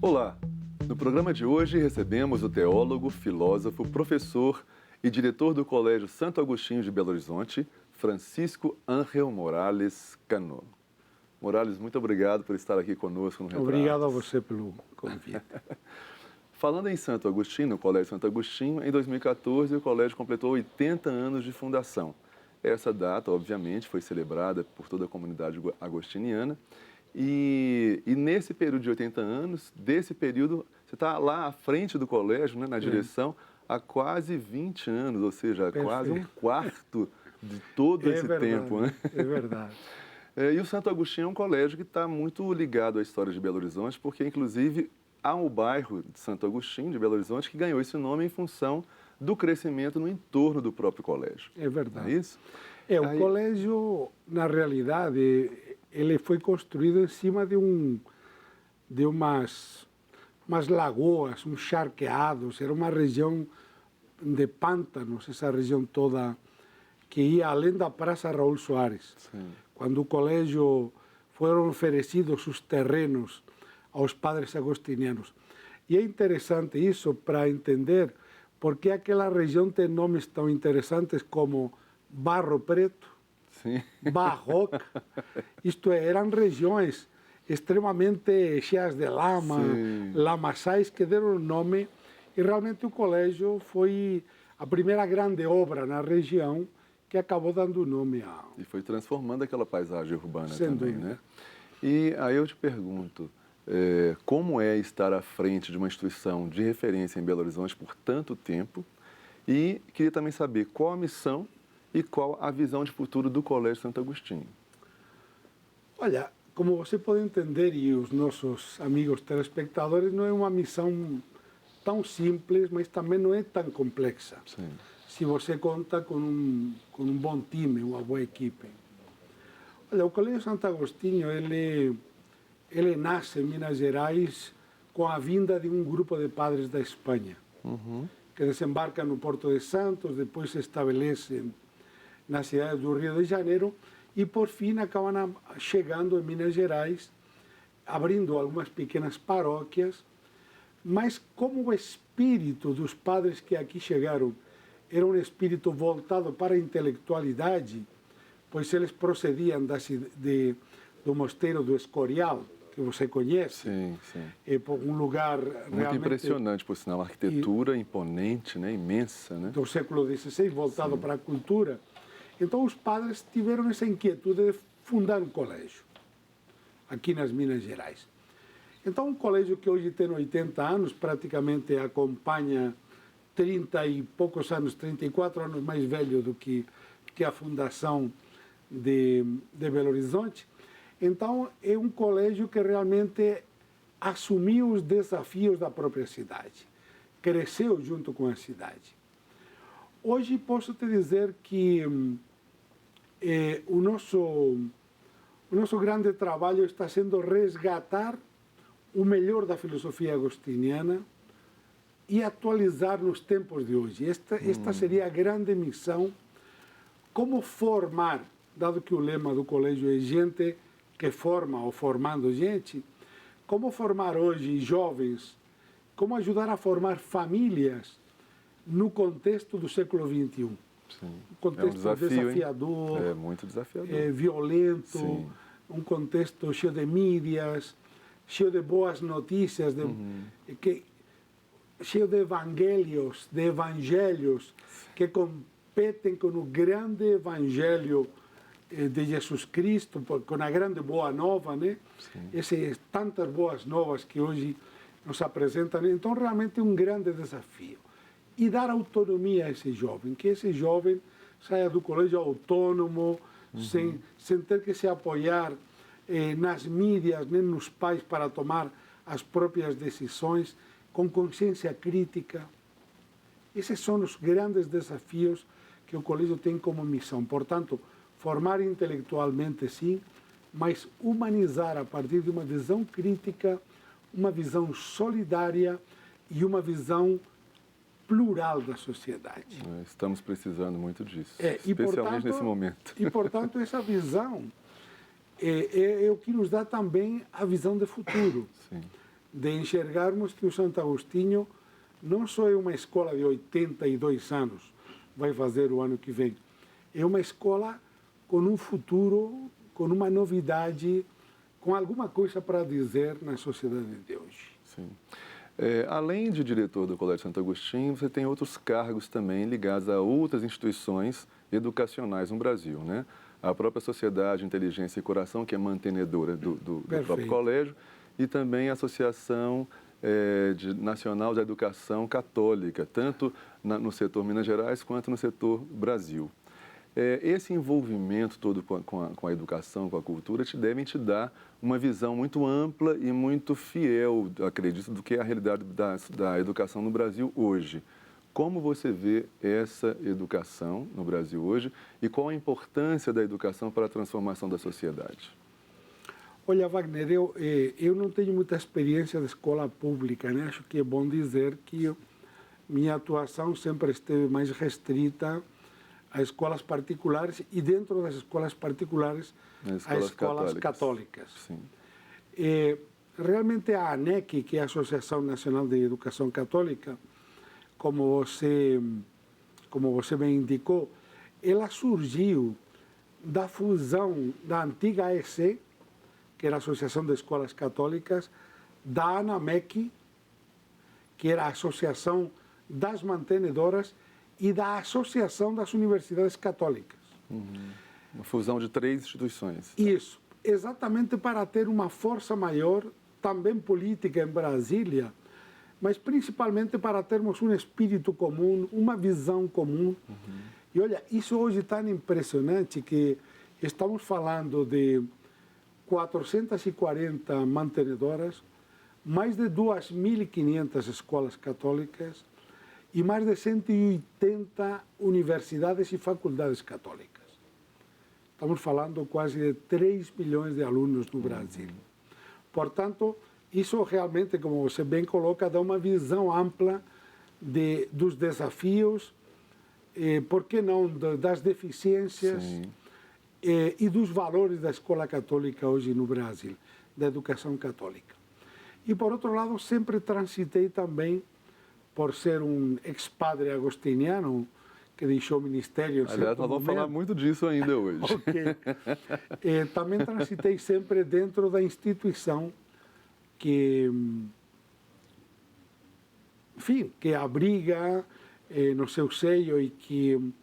Olá! No programa de hoje recebemos o teólogo, filósofo, professor e diretor do Colégio Santo Agostinho de Belo Horizonte, Francisco Ángel Morales Cano. Morales, muito obrigado por estar aqui conosco no Retratos. Obrigado a você pelo convite. Falando em Santo Agostinho, no Colégio Santo Agostinho, em 2014 o colégio completou 80 anos de fundação. Essa data, obviamente, foi celebrada por toda a comunidade agostiniana. E nesse período de 80 anos, desse período, você está lá à frente do colégio, né, na direção, há quase 20 anos, ou seja, quase um quarto de todo esse tempo. Né? É verdade. E o Santo Agostinho é um colégio que está muito ligado à história de Belo Horizonte, porque, inclusive, há um bairro de Santo Agostinho, de Belo Horizonte, que ganhou esse nome em função do crescimento no entorno do próprio colégio. É verdade. Não é isso? O colégio, na realidade, ele foi construído em cima de umas lagoas, uns charqueados. Era uma região de pântanos, essa região toda, que ia além da Praça Raul Soares. Sim. Quando o colégio foram oferecidos os terrenos aos padres agostinianos. E é interessante isso para entender por que aquela região tem nomes tão interessantes como Barro Preto, Sim. Barroca. Isto é, eram regiões extremamente cheias de lama, lamaçais, que deram nome, e realmente o colégio foi a primeira grande obra na região que acabou dando nome a... E foi transformando aquela paisagem urbana Sem também, dúvida. né? E aí eu te pergunto, como é estar à frente de uma instituição de referência em Belo Horizonte por tanto tempo? E queria também saber qual a missão e qual a visão de futuro do Colégio Santo Agostinho. Olha, como você pode entender, e os nossos amigos telespectadores, não é uma missão tão simples, mas também não é tão complexa. Sim. Se você conta com um bom time, uma boa equipe. Olha, o Colégio Santo Agostinho, ele nasce em Minas Gerais com a vinda de um grupo de padres da Espanha, que desembarcam no Porto de Santos, depois se estabelecem na cidade do Rio de Janeiro e, por fim, acabam chegando em Minas Gerais, abrindo algumas pequenas paróquias, mas como o espírito dos padres que aqui chegaram era um espírito voltado para a intelectualidade, pois eles procediam do Mosteiro do Escorial, que você conhece. Sim, sim. É um lugar Muito realmente impressionante, por sinal, a arquitetura imponente, né? Imensa, né? do século XVI, voltado para a cultura. Então os padres tiveram essa inquietude de fundar um colégio, aqui nas Minas Gerais. Então um colégio que hoje tem 80 anos, praticamente acompanha 30 e poucos anos, 34 anos mais velho do que a fundação de Belo Horizonte. Então é um colégio que realmente assumiu os desafios da própria cidade, cresceu junto com a cidade. Hoje posso te dizer que o nosso grande trabalho está sendo resgatar o melhor da filosofia agostiniana e atualizar nos tempos de hoje. Esta seria a grande missão, como formar, dado que o lema do colégio é gente que forma ou formando gente, como formar hoje jovens, como ajudar a formar famílias no contexto do século XXI. Sim. Um contexto desafiador, É muito desafiador. Violento, Sim. um contexto cheio de mídias, cheio de boas notícias, cheio de evangelhos, que competem com o grande evangelho de Jesus Cristo, com a grande boa nova, né? Essas tantas boas novas que hoje nos apresentam. Então, realmente é um grande desafio. E dar autonomia a esse jovem, que esse jovem saia do colégio autônomo, sem ter que se apoiar nas mídias, nem nos pais para tomar as próprias decisões, com consciência crítica. Esses são os grandes desafios que o colégio tem como missão. Portanto, formar intelectualmente, sim, mas humanizar a partir de uma visão crítica, uma visão solidária e uma visão plural da sociedade. Estamos precisando muito disso, E, especialmente portanto, nesse momento. E, portanto, essa visão é o que nos dá também a visão de futuro, Sim. de enxergarmos que o Santo Agostinho não só é uma escola de 82 anos, vai fazer o ano que vem, é uma escola com um futuro, com uma novidade, com alguma coisa para dizer na sociedade de hoje. Sim. Além de diretor do Colégio Santo Agostinho, você tem outros cargos também ligados a outras instituições educacionais no Brasil, né? A própria Sociedade Inteligência e Coração, que é mantenedora do próprio colégio, e também a Associação Nacional de Educação Católica, tanto no setor Minas Gerais quanto no setor Brasil. Esse envolvimento todo com a educação, com a cultura, devem te dar uma visão muito ampla e muito fiel, acredito, do que é a realidade da educação no Brasil hoje. Como você vê essa educação no Brasil hoje e qual a importância da educação para a transformação da sociedade? Olha, Wagner, eu não tenho muita experiência de escola pública, né? Acho que é bom dizer que minha atuação sempre esteve mais restrita a escolas particulares e dentro das escolas particulares a escolas católicas. Sim. Realmente a ANEC, que é a Associação Nacional de Educação Católica, como você bem indicou, ela surgiu da fusão da antiga AEC, que era a Associação de Escolas Católicas, da ANAMEC, que era a Associação das Mantenedoras, e da Associação das Universidades Católicas. Uma fusão de 3 instituições. Isso, exatamente para ter uma força maior, também política em Brasília, mas principalmente para termos um espírito comum, uma visão comum. E olha, isso hoje é tão impressionante que estamos falando de 440 mantenedoras, mais de 2.500 escolas católicas, e mais de 180 universidades e faculdades católicas. Estamos falando quase de 3 milhões de alunos no Brasil. Portanto, isso realmente, como você bem coloca, dá uma visão ampla dos desafios, por que não, das deficiências e dos valores da escola católica hoje no Brasil, da educação católica. E, por outro lado, sempre transitei também por ser um ex-padre agostiniano que deixou o ministério. Aliás, nós vamos falar muito disso ainda hoje. Ok. Também transitei sempre dentro da instituição que, enfim, que abriga no seu seio e que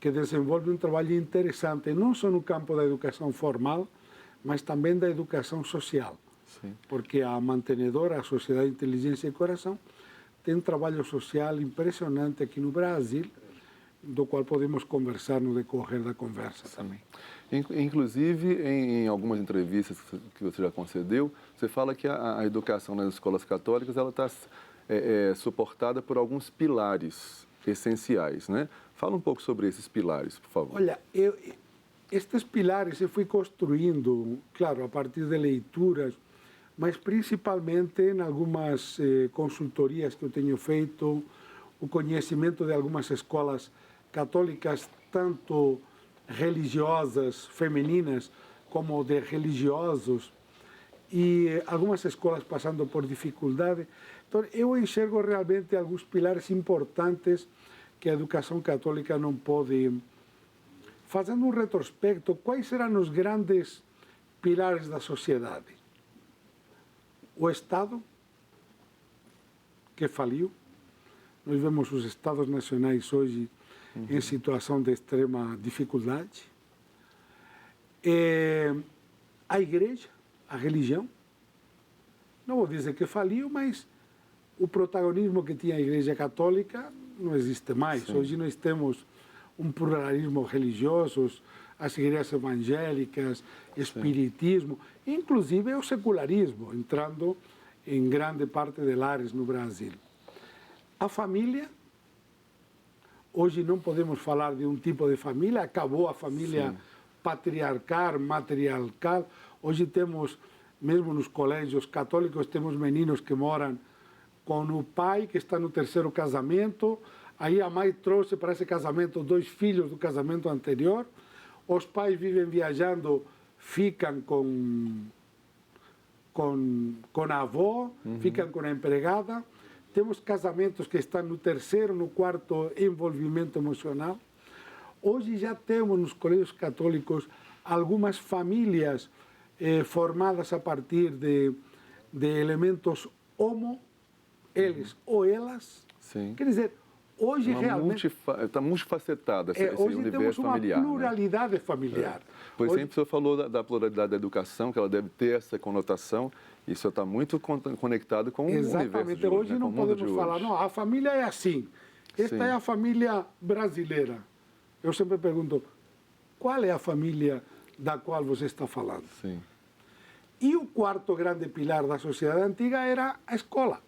desenvolve um trabalho interessante, não só no campo da educação formal, mas também da educação social. Sim. Porque a mantenedora, a Sociedade Inteligência e Coração, tem um trabalho social impressionante aqui no Brasil, do qual podemos conversar no decorrer da conversa também. Inclusive, em algumas entrevistas que você já concedeu, você fala que a educação nas escolas católicas ela está suportada por alguns pilares essenciais, né? Fala um pouco sobre esses pilares, por favor. Olha, estes pilares eu fui construindo, claro, a partir de leituras, mas principalmente em algumas consultorias que eu tenho feito, o conhecimento de algumas escolas católicas, tanto religiosas, femininas, como de religiosos, e algumas escolas passando por dificuldade. Então, eu enxergo realmente alguns pilares importantes que a educação católica não pode... Fazendo um retrospecto, quais eram os grandes pilares da sociedade? O Estado, que faliu. Nós vemos os Estados nacionais hoje em situação de extrema dificuldade. A Igreja, a religião. Não vou dizer que faliu, mas o protagonismo que tinha a Igreja Católica não existe mais. Sim. Hoje nós temos um pluralismo religioso, as igrejas evangélicas, espiritismo, inclusive o secularismo, entrando em grande parte de lares no Brasil. A família, hoje não podemos falar de um tipo de família, acabou a família patriarcal, matriarcal. Hoje temos, mesmo nos colégios católicos, temos meninos que moram com o pai, que está no terceiro casamento, aí a mãe trouxe para esse casamento 2 filhos do casamento anterior, os pais vivem viajando, ficam com a avó, ficam com a empregada. Temos casamentos que estão no terceiro, no quarto envolvimento emocional. Hoje já temos nos colégios católicos algumas famílias formadas a partir de elementos homo, eles ou elas. Sim. Quer dizer, hoje realmente... Está multifacetado esse hoje universo temos uma familiar. pluralidade familiar. Por Hoje- exemplo, o senhor falou da pluralidade da educação, que ela deve ter essa conotação. Isso está muito conectado com o universo Exatamente. de hoje, Hoje né? Com não o mundo de podemos falar, hoje. não, a família é assim. Esta Sim. é a família brasileira. Eu sempre pergunto, qual é a família da qual você está falando? Sim. E o quarto grande pilar da sociedade antiga era a escola.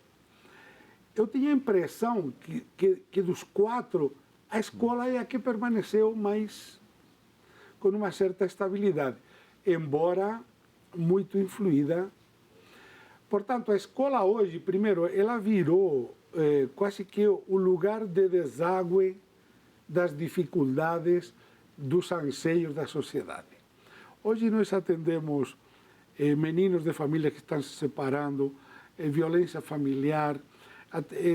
Eu tinha a impressão que dos 4, a escola é a que permaneceu mais com uma certa estabilidade, embora muito influída. Portanto, a escola hoje, primeiro, ela virou quase que o lugar de deságue das dificuldades, dos anseios da sociedade. Hoje nós atendemos meninos de família que estão se separando, violência familiar,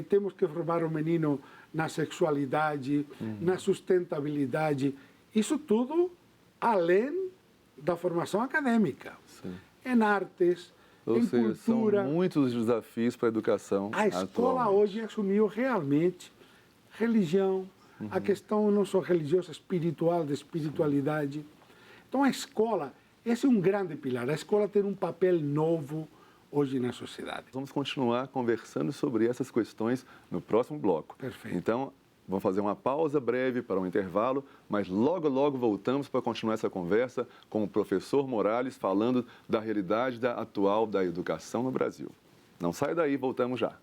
temos que formar o menino na sexualidade, na sustentabilidade, isso tudo além da formação acadêmica, Sim. em artes, Ou em seja, cultura. são muitos desafios para a educação A escola atualmente. hoje assumiu realmente religião, a questão não só religiosa, espiritual, de espiritualidade. Então a escola, esse é um grande pilar. A escola tem um papel novo hoje na sociedade. Vamos continuar conversando sobre essas questões no próximo bloco. Perfeito. Então, vamos fazer uma pausa breve para um intervalo, mas logo, logo voltamos para continuar essa conversa com o professor Morales falando da realidade atual da educação no Brasil. Não sai daí, voltamos já.